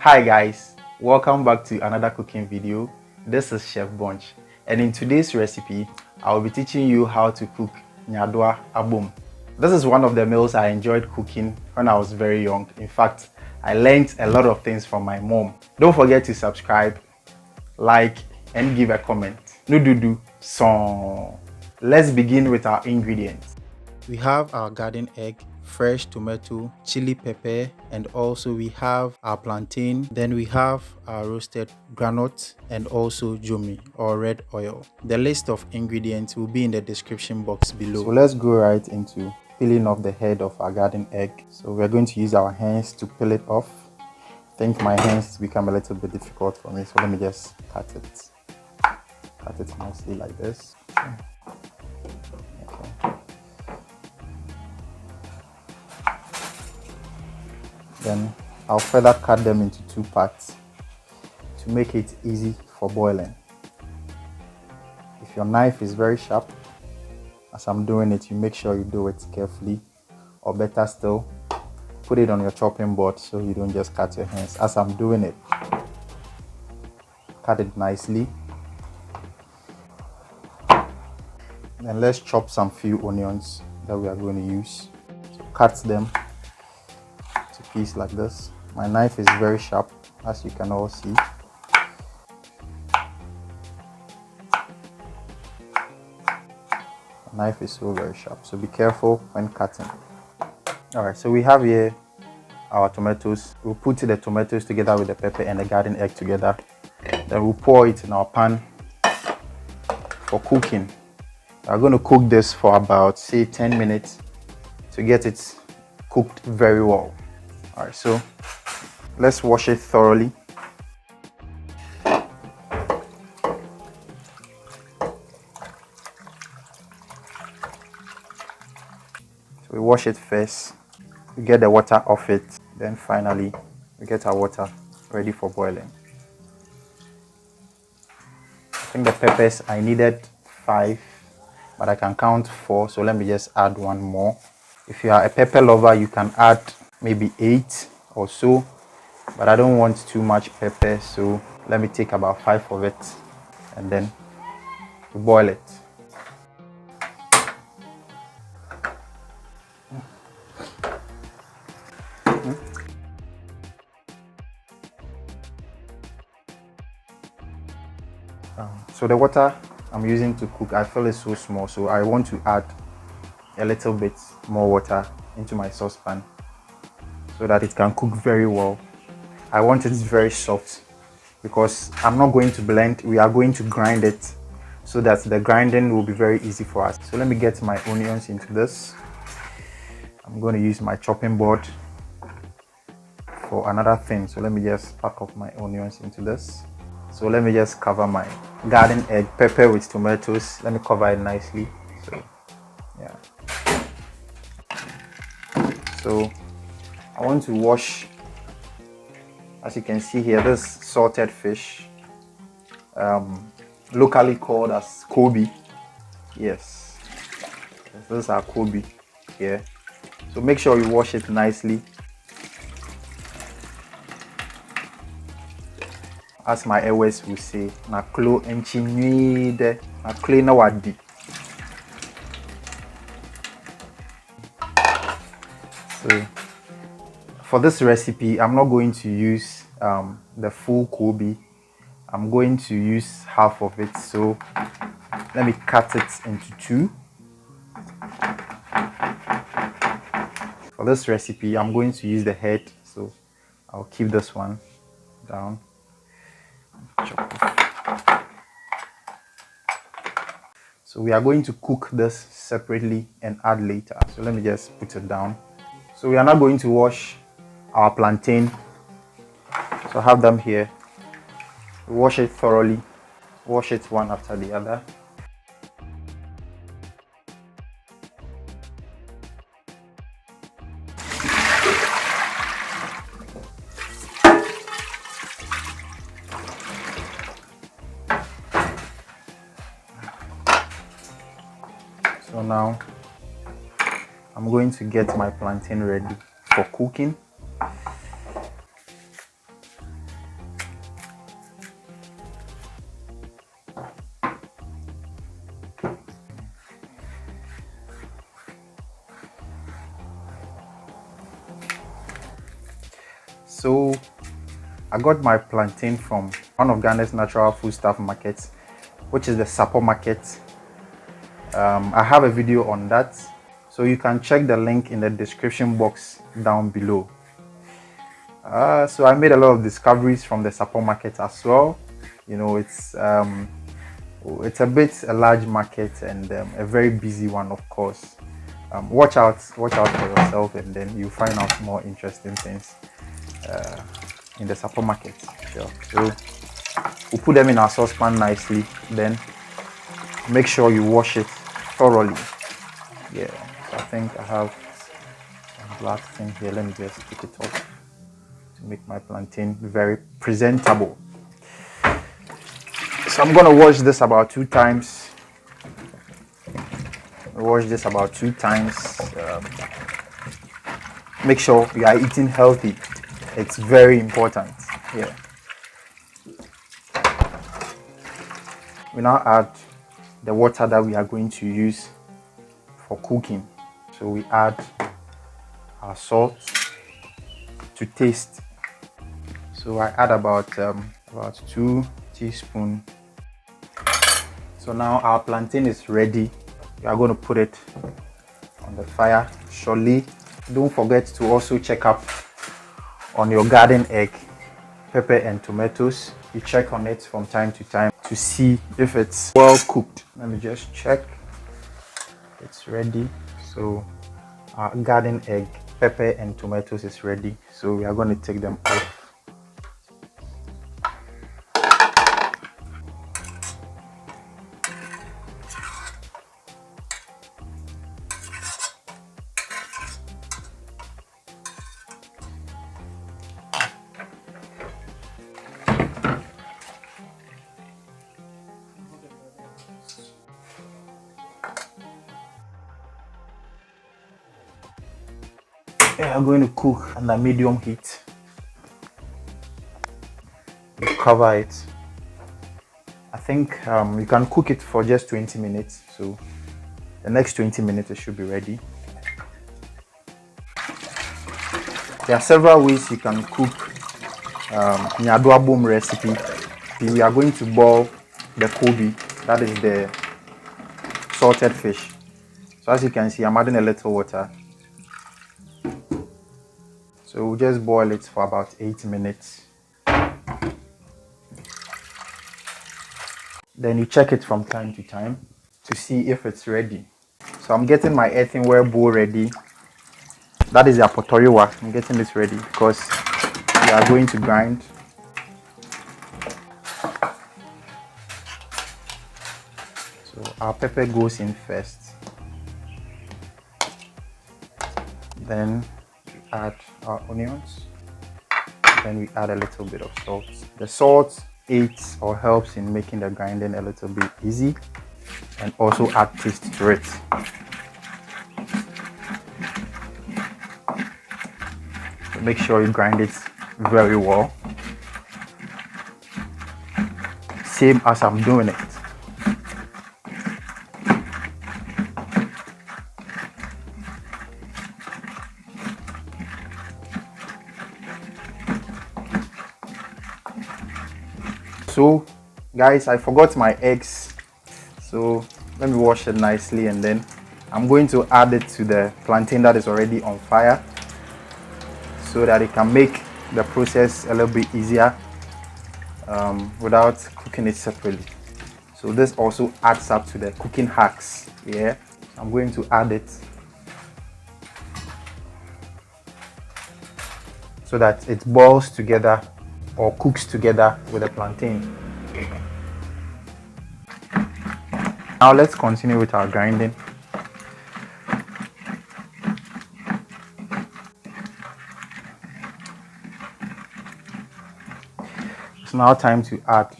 Hi guys, welcome back to another cooking video. This is Chef Bunch, and in today's recipe I will be teaching you how to cook Nyadoa Abom. This is one of the meals I enjoyed cooking when I was very young. In fact, I learned a lot of things from my mom. Don't forget to subscribe, like, and give a comment. Nududu song. Let's begin with our ingredients. We have our garden egg, fresh tomato, chili pepper, and also we have our plantain. Then we have our roasted groundnuts and also zomi or red oil. The list of ingredients will be in the description box below. So let's go right into peeling off the head of our garden egg. So we're going to use our hands to peel it off. I think my hands become a little bit difficult for me, so let me just cut it nicely like this. Okay. Then I'll further cut them into two parts to make it easy for boiling. If your knife is very sharp, as I'm doing it, you make sure you do it carefully, or better still, put it on your chopping board so you don't just cut your hands. As I'm doing it, cut it nicely. Then let's chop some few onions that we are going to use. So cut them to pieces like this. My knife is very sharp, as you can all see. The knife is so very sharp, so be careful when cutting. Alright, so we have here our tomatoes. We'll put the tomatoes together with the pepper and the garden egg together. Then we'll pour it in our pan for cooking. We're going to cook this for about, say, 10 minutes to get it cooked very well. Alright, so let's wash it thoroughly. So we wash it first, we get the water off it, then finally we get our water ready for boiling. I think the peppers, I needed 5, but I can count 4, so let me just add one more. If you are a pepper lover, you can add maybe 8 or so, but I don't want too much pepper, so let me take about 5 of it and then boil it. So the water I'm using to cook, I feel is so small, so I want to add a little bit more water into my saucepan so that it can cook very well. I want it very soft because I'm not going to blend, we are going to grind it so that the grinding will be very easy for us. So let me get my onions into this. I'm going to use my chopping board for another thing, so let me just pack up my onions into this. So let me just cover my garden egg, pepper with tomatoes. Let me cover it nicely. So yeah. So I want to wash, as you can see here, this salted fish, locally called as koobi. Yes, this is our koobi here. So make sure you wash it nicely. As my always will say, na klo enchinuide, na klo na wadi. So for this recipe, I'm not going to use the full koobi. I'm going to use half of it. So let me cut it into 2. For this recipe, I'm going to use the head. So I'll keep this one down. So we are going to cook this separately and add later. So let me just put it down. So we are now going to wash our plantain. So I have them here. Wash it thoroughly. Wash it one after the other. So now I'm going to get my plantain ready for cooking. So I got my plantain from one of Ghana's natural foodstuff markets, which is the Sapo market. I have a video on that, so you can check the link in the description box down below. So I made a lot of discoveries from the Sapo market as well. You know, it's a large market and a very busy one, of course. Watch out for yourself, and then you find out more interesting things in the Sapo market. Sure. So we'll put them in our saucepan nicely, then make sure you wash it thoroughly. Yeah, so I think I have some black thing here. Let me just pick it up to make my plantain very presentable. So I'm gonna wash this about 2 times. Make sure you are eating healthy. It's very important. Yeah. We now add the water that we are going to use for cooking. So we add our salt to taste. So I add about 2 teaspoons. So now our plantain is ready. We are going to put it on the fire shortly. Don't forget to also check up on your garden egg, pepper and tomatoes. You check on it from time to time to see if it's well cooked. Let me just check. It's ready. So our garden egg, pepper and tomatoes is ready. So we are going to take them off. We are going to cook under medium heat. You cover it. I think you can cook it for just 20 minutes. So the next 20 minutes it should be ready. There are several ways you can cook Nyadoa Abom recipe. We are going to boil the koobi, that is the salted fish. So as you can see, I'm adding a little water. So we'll just boil it for about 8 minutes. Then you check it from time to time to see if it's ready. So I'm getting my earthenware bowl ready. That is the apotoriwa. I'm getting this ready because we are going to grind. So our pepper goes in first. Then add our onions, then we add a little bit of salt. The salt aids or helps in making the grinding a little bit easy and also add taste to it. So make sure you grind it very well, same as I'm doing it. So guys, I forgot my eggs, so let me wash it nicely, and then I'm going to add it to the plantain that is already on fire so that it can make the process a little bit easier without cooking it separately. So this also adds up to the cooking hacks. Yeah, I'm going to add it so that it boils together or cooks together with the plantain. Now let's continue with our grinding. It's now time to add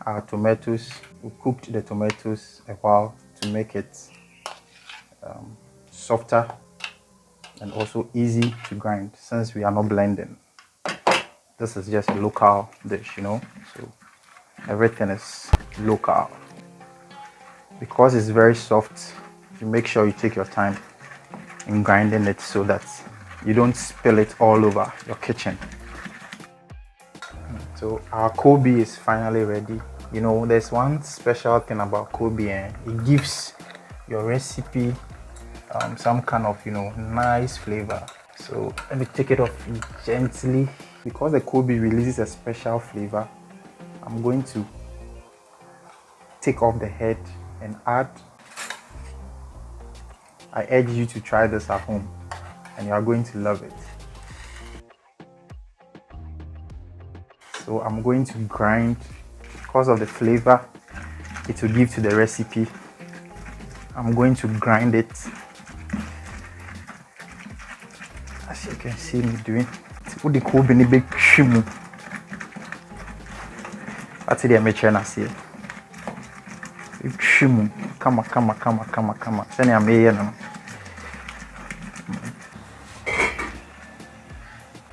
our tomatoes. We cooked the tomatoes a while to make it softer and also easy to grind since we are not blending. This is just a local dish, you know, so everything is local. Because it's very soft, you make sure you take your time in grinding it so that you don't spill it all over your kitchen. So our koobi is finally ready. You know, there's one special thing about koobi, and it gives your recipe some kind of, you know, nice flavor. So let me take it off gently. Because the koobi releases a special flavor, I'm going to take off the head and add. I urge you to try this at home and you are going to love it. So I'm going to grind, because of the flavor it will give to the recipe. I'm going to grind it, as you can see me doing. Put the koobi in a big shimu. That's the amateur here. Shimu, come. Send me a mail.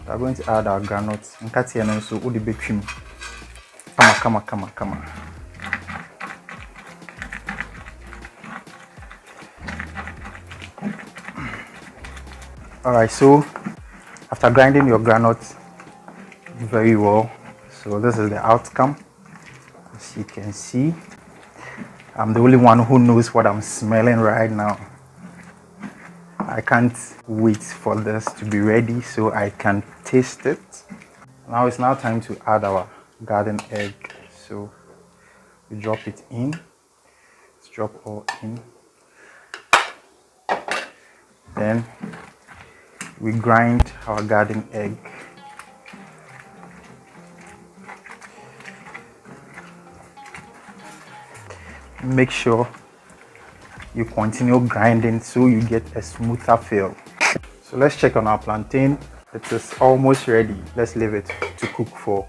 We are going to add our groundnuts. And cut here now, so all the big shimu. Come. Alright, so after grinding your groundnuts very well, so this is the outcome. As you can see, I'm the only one who knows what I'm smelling right now. I can't wait for this to be ready so I can taste it. Now it's now time to add our garden egg. So we drop it in. Let's drop all in. Then we grind our garden egg. Make sure you continue grinding so you get a smoother feel. So let's check on our plantain. It is almost ready. Let's leave it to cook for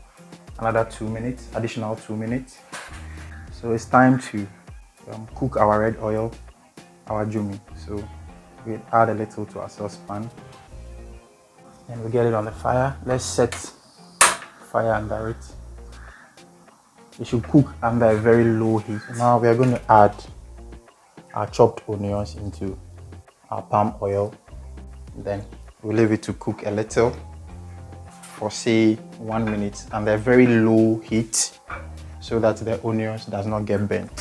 another 2 minutes, additional 2 minutes. So it's time to cook our red oil, our zomi. So we add a little to our saucepan and we get it on the fire. Let's set fire under it. It should cook under a very low heat. Now we are going to add our chopped onions into our palm oil. Then we leave it to cook a little for say 1 minute under a very low heat so that the onions does not get burnt.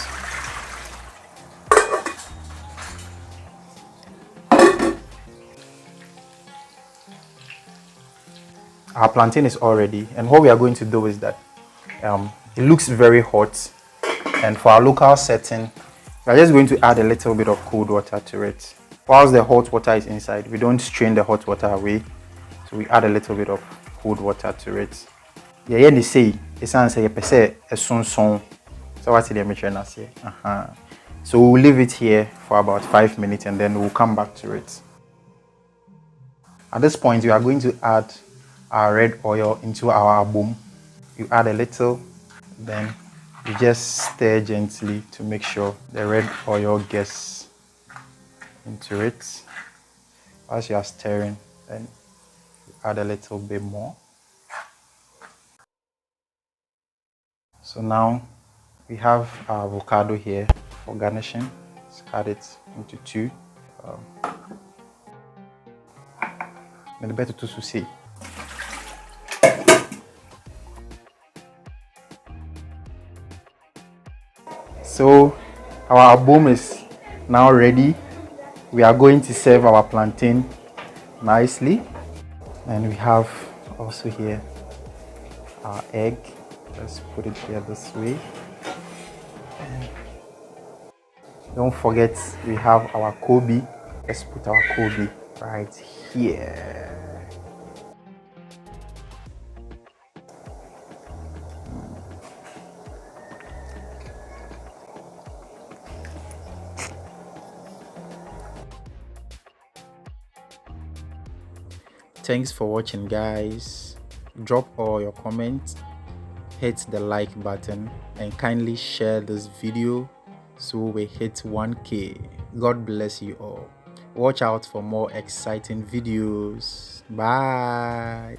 Our plantain is all ready, and what we are going to do is that it looks very hot, and for our local setting we are just going to add a little bit of cold water to it. Whilst the hot water is inside, we don't strain the hot water away, so we add a little bit of cold water to it. Yeah, they say it's answer a son. So what's the amateur now say? So we'll leave it here for about 5 minutes and then we'll come back to it. At this point, we are going to add our red oil into our abom. You add a little, then you just stir gently to make sure the red oil gets into it. As you are stirring, then you add a little bit more. So now we have our avocado here for garnishing. Let's add it into 2. The better to see. So our abom is now ready. We are going to serve our plantain nicely, and we have also here our egg. Let's put it here this way. And don't forget we have our koobi. Let's put our koobi right here. Thanks for watching, guys. Drop all your comments, hit the like button, and kindly share this video so we hit 1K. God bless you all. Watch out for more exciting videos. Bye.